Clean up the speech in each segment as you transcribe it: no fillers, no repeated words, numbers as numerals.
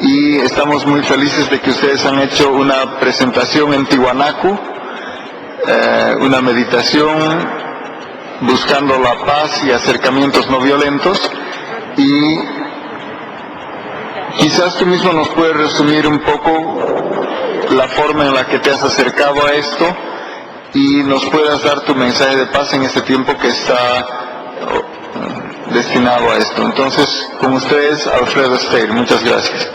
y estamos muy felices de que ustedes han hecho una presentación en Tiwanaku, una meditación buscando la paz y acercamientos no violentos, y quizás tú mismo nos puedes resumir un poco la forma en la que te has acercado a esto y nos puedas dar tu mensaje de paz en este tiempo que está destinado a esto. Entonces, con ustedes, Alfredo Steir. Muchas gracias.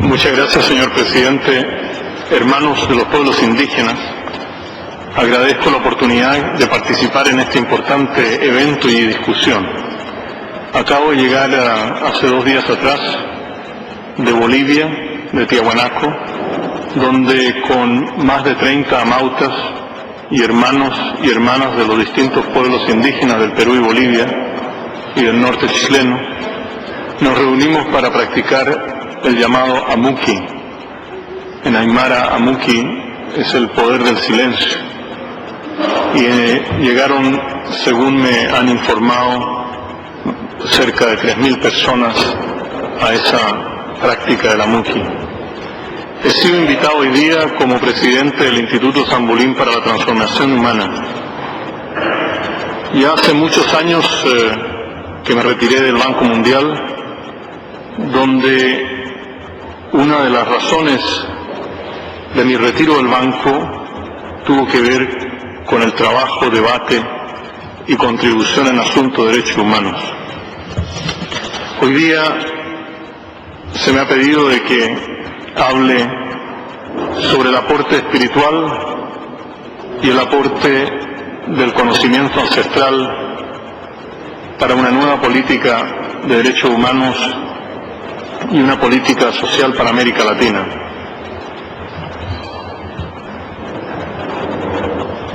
Muchas gracias, señor presidente. Hermanos de los pueblos indígenas, agradezco la oportunidad de participar en este importante evento y discusión. Acabo de llegar hace 2 días atrás de Bolivia, de Tiahuanaco, donde con más de 30 amautas y hermanos y hermanas de los distintos pueblos indígenas del Perú y Bolivia y del norte chileno, nos reunimos para practicar el llamado Amuki. En Aymara, Amuki es el poder del silencio. Y llegaron, según me han informado, cerca de 3.000 personas a esa práctica del Amuki. He sido invitado hoy día como presidente del Instituto Zambulín para la Transformación Humana. Ya hace muchos años que me retiré del Banco Mundial, donde una de las razones de mi retiro del banco tuvo que ver con el trabajo, debate y contribución en asuntos de derechos humanos. Hoy día se me ha pedido de que hable sobre el aporte espiritual y el aporte del conocimiento ancestral para una nueva política de derechos humanos y una política social para América Latina.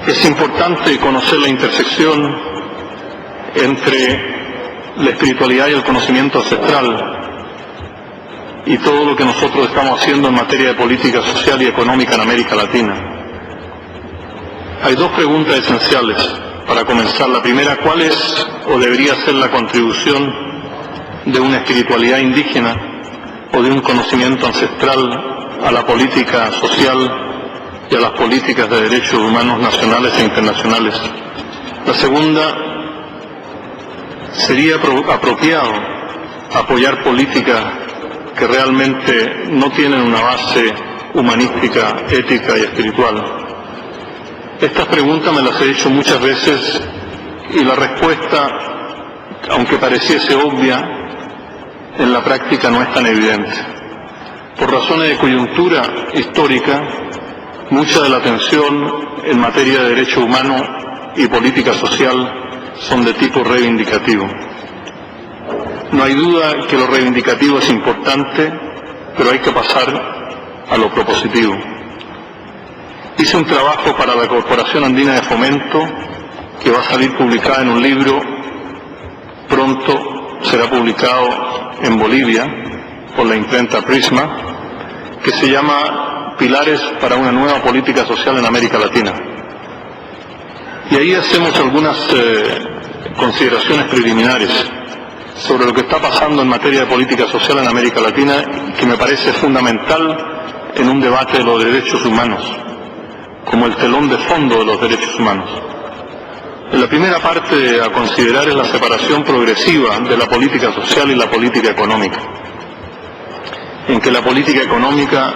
Es importante conocer la intersección entre la espiritualidad y el conocimiento ancestral y todo lo que nosotros estamos haciendo en materia de política social y económica en América Latina. Hay 2 preguntas esenciales para comenzar. La primera, ¿cuál es o debería ser la contribución de una espiritualidad indígena o de un conocimiento ancestral a la política social y a las políticas de derechos humanos nacionales e internacionales? La segunda, ¿sería apropiado apoyar políticas que realmente no tienen una base humanística, ética y espiritual? Estas preguntas me las he hecho muchas veces y la respuesta, aunque pareciese obvia, en la práctica no es tan evidente. Por razones de coyuntura histórica, mucha de la atención en materia de derechos humanos y política social son de tipo reivindicativo. No hay duda que lo reivindicativo es importante, pero hay que pasar a lo propositivo. Hice un trabajo para la Corporación Andina de Fomento, que va a salir publicada en un libro, pronto será publicado en Bolivia por la imprenta Prisma, que se llama Pilares para una nueva política social en América Latina. Y ahí hacemos algunas consideraciones preliminares sobre lo que está pasando en materia de política social en América Latina, que me parece fundamental en un debate de los derechos humanos, como el telón de fondo de los derechos humanos. En la primera parte a considerar es la separación progresiva de la política social y la política económica, en que la política económica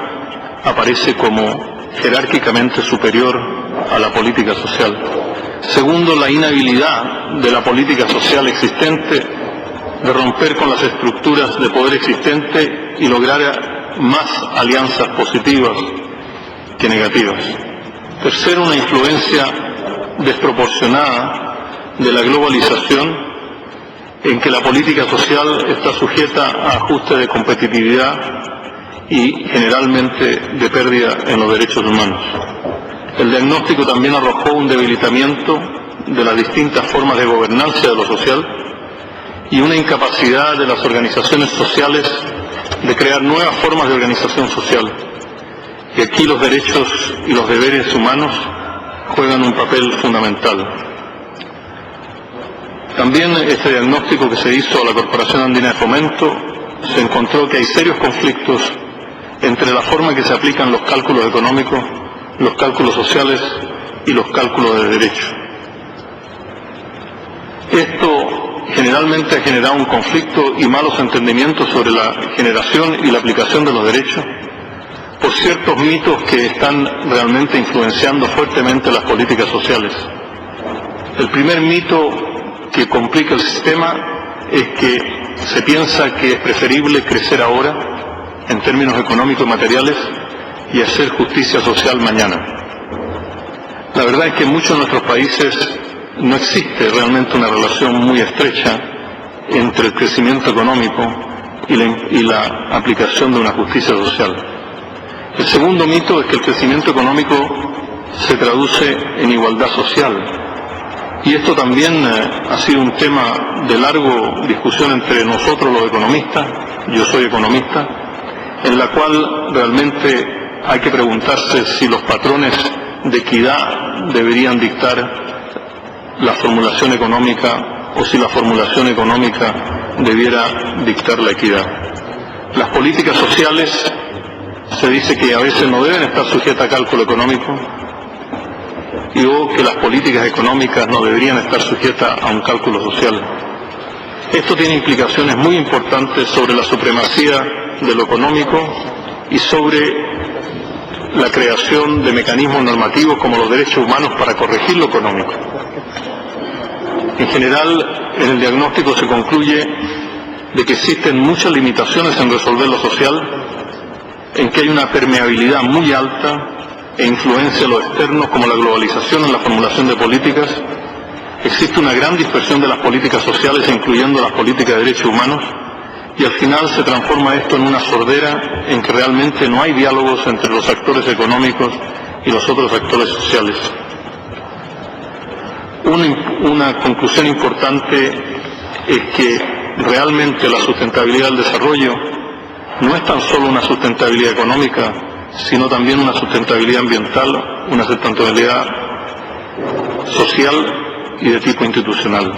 aparece como jerárquicamente superior a la política social. Segundo, la inhabilidad de la política social existente de romper con las estructuras de poder existente y lograr más alianzas positivas que negativas. Tercero, una influencia desproporcionada de la globalización, en que la política social está sujeta a ajustes de competitividad y generalmente de pérdida en los derechos humanos. El diagnóstico también arrojó un debilitamiento de las distintas formas de gobernanza de lo social y una incapacidad de las organizaciones sociales de crear nuevas formas de organización social. Y aquí los derechos y los deberes humanos juegan un papel fundamental. También este diagnóstico que se hizo a la Corporación Andina de Fomento se encontró que hay serios conflictos entre la forma en que se aplican los cálculos económicos, los cálculos sociales y los cálculos de derecho. Esto generalmente ha generado un conflicto y malos entendimientos sobre la generación y la aplicación de los derechos por ciertos mitos que están realmente influenciando fuertemente las políticas sociales. El primer mito que complica el sistema es que se piensa que es preferible crecer ahora en términos económicos y materiales y hacer justicia social mañana. La verdad es que en muchos de nuestros países no existe realmente una relación muy estrecha entre el crecimiento económico y la aplicación de una justicia social. El segundo mito es que el crecimiento económico se traduce en igualdad social. Y esto también ha sido un tema de larga discusión entre nosotros los economistas, yo soy economista, en la cual realmente hay que preguntarse si los patrones de equidad deberían dictar la formulación económica o si la formulación económica debiera dictar la equidad. Las políticas sociales se dice que a veces no deben estar sujetas a cálculo económico, y o que las políticas económicas no deberían estar sujetas a un cálculo social. Esto tiene implicaciones muy importantes sobre la supremacía de lo económico y sobre la creación de mecanismos normativos como los derechos humanos para corregir lo económico. En general, en el diagnóstico se concluye de que existen muchas limitaciones en resolver lo social, en que hay una permeabilidad muy alta e influencia de lo externo como la globalización en la formulación de políticas. Existe una gran dispersión de las políticas sociales, incluyendo las políticas de derechos humanos, y al final se transforma esto en una sordera en que realmente no hay diálogos entre los actores económicos y los otros actores sociales. Una conclusión importante es que realmente la sustentabilidad del desarrollo no es tan solo una sustentabilidad económica, sino también una sustentabilidad ambiental, una sustentabilidad social y de tipo institucional.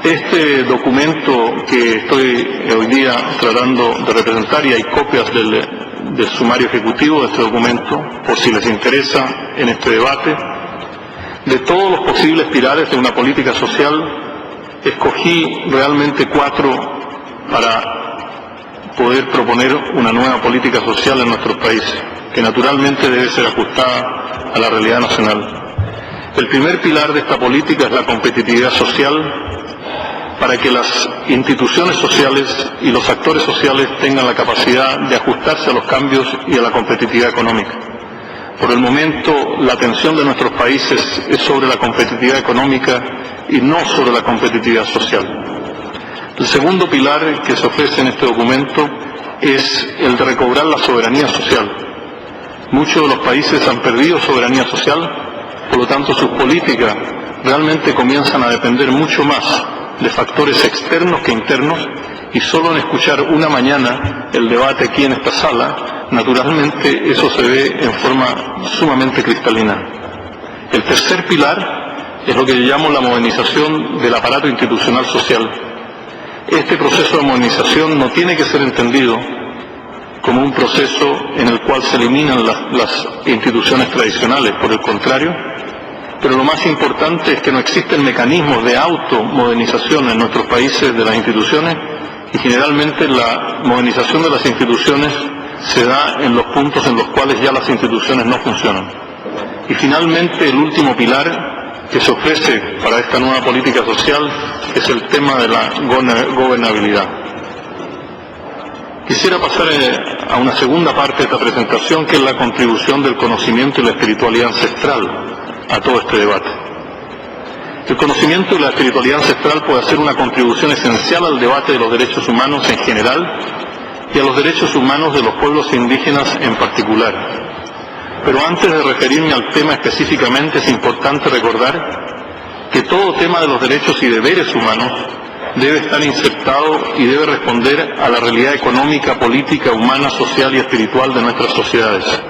Este documento que estoy hoy día tratando de representar, y hay copias del sumario ejecutivo de este documento, por si les interesa en este debate, de todos los posibles pilares de una política social, escogí realmente 4 para poder proponer una nueva política social en nuestros países, que naturalmente debe ser ajustada a la realidad nacional. El primer pilar de esta política es la competitividad social, para que las instituciones sociales y los actores sociales tengan la capacidad de ajustarse a los cambios y a la competitividad económica. Por el momento, la atención de nuestros países es sobre la competitividad económica y no sobre la competitividad social. El segundo pilar que se ofrece en este documento es el de recobrar la soberanía social. Muchos de los países han perdido soberanía social, por lo tanto sus políticas realmente comienzan a depender mucho más de factores externos que internos, y solo en escuchar una mañana el debate aquí en esta sala, naturalmente eso se ve en forma sumamente cristalina. El tercer pilar es lo que yo llamo la modernización del aparato institucional social. Este proceso de modernización no tiene que ser entendido como un proceso en el cual se eliminan las instituciones tradicionales, por el contrario, pero lo más importante es que no existen mecanismos de automodernización en nuestros países de las instituciones, y generalmente la modernización de las instituciones se da en los puntos en los cuales ya las instituciones no funcionan. Y finalmente, el último pilar que se ofrece para esta nueva política social es el tema de la gobernabilidad. Quisiera pasar a una segunda parte de esta presentación, que es la contribución del conocimiento y la espiritualidad ancestral a todo este debate. El conocimiento y la espiritualidad ancestral puede hacer una contribución esencial al debate de los derechos humanos en general y a los derechos humanos de los pueblos indígenas en particular. Pero antes de referirme al tema específicamente, es importante recordar que todo tema de los derechos y deberes humanos debe estar insertado y debe responder a la realidad económica, política, humana, social y espiritual de nuestras sociedades.